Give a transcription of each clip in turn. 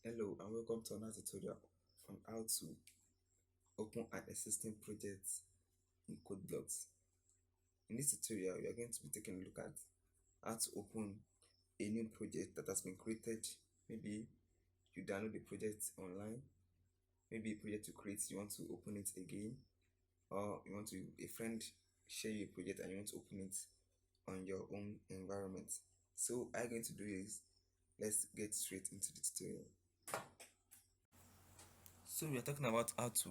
Hello and welcome to another tutorial on how to open an existing project in CodeBlocks. In this tutorial, we are going to be taking a look at how to open a new project that has been created. Maybe you download the project online, maybe a project you create, you want to open it again, or a friend share you a project and you want to open it on your own environment. So what I'm going to do is, let's get straight into the tutorial. So we are talking about how to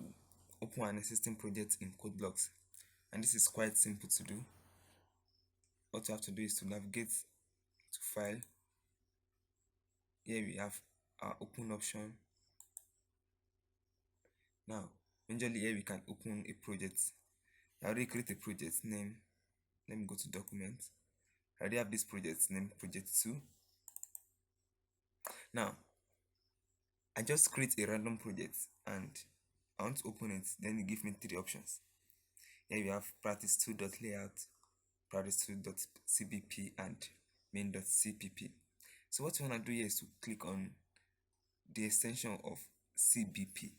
open an existing project in CodeBlocks, and this is quite simple to do. What you have to do is to navigate to File. Here we have our Open option. Now, majorly here we can open a project. I already create a project name. Let me go to Document. I already have this project name, Project 2. Now, I just create a random project and I want to open it. Then it gives me three options. Here we have practice2.layout, practice2.cbp, and main.cpp. So what you want to do here is to click on the extension of cbp.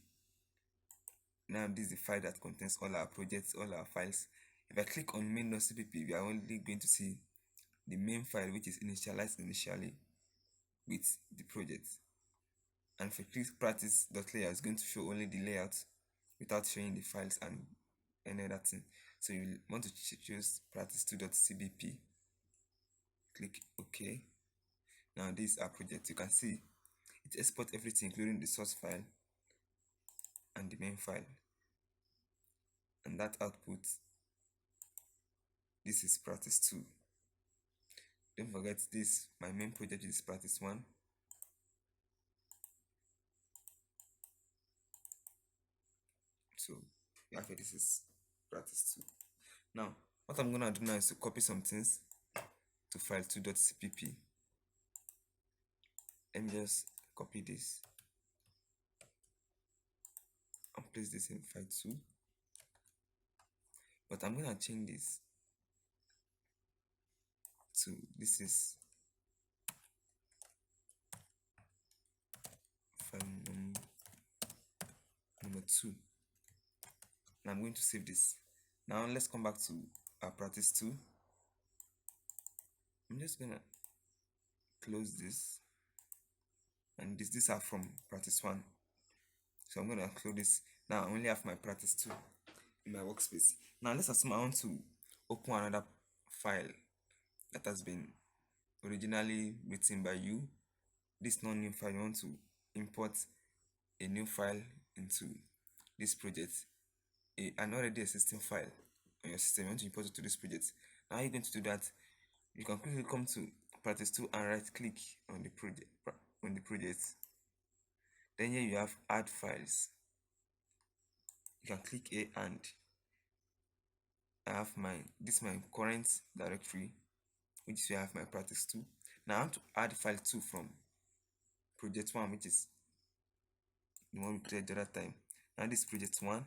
Now this is the file that contains all our projects, all our files. If I click on main.cpp, we are only going to see the main file, which is initialized initially with the project. And if I click practice.layout, it's going to show only the layout without showing the files and any other thing. So you want to choose practice2.cbp, click OK. Now this is our project. You can see it exports everything including the source file and the main file, and that output, this is practice 2. Don't forget this, my main project is practice 1. So after this is practice 2. Now what I'm gonna do now is to copy some things to file2.cpp. Let me just copy this and place this in file 2. But I'm gonna change this to this is file number 2. Now I'm going to save this. Now let's come back to our practice 2. I'm just gonna close this, and these are from practice 1. So I'm gonna close this. Now I only have my practice 2 in my workspace. Now let's assume I want to open another file that has been originally written by you. This non-new file, you want to import a new file into this project, an already existing file on your system. You want to import it to this project. Now how are you going to do that? You can quickly come to practice 2 and right click on the project. Then here you have add files. You can click A, and I have this is my current directory, which is where I have my practice 2. Now I want to add file 2 from project 1, which is the one we created the other time. Now this is project 1,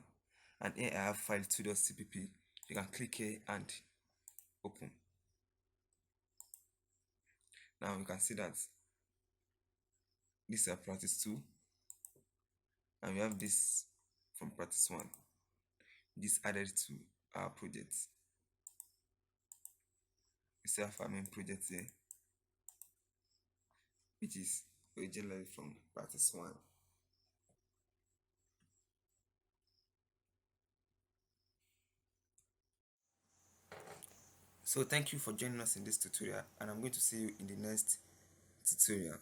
and here I have file 2.cpp. You can click here and open. Now you can see that this is our practice 2, and we have this from practice 1. This added to our project. We still have our main project here, which is originally from practice 1. So thank you for joining us in this tutorial, and I'm going to see you in the next tutorial.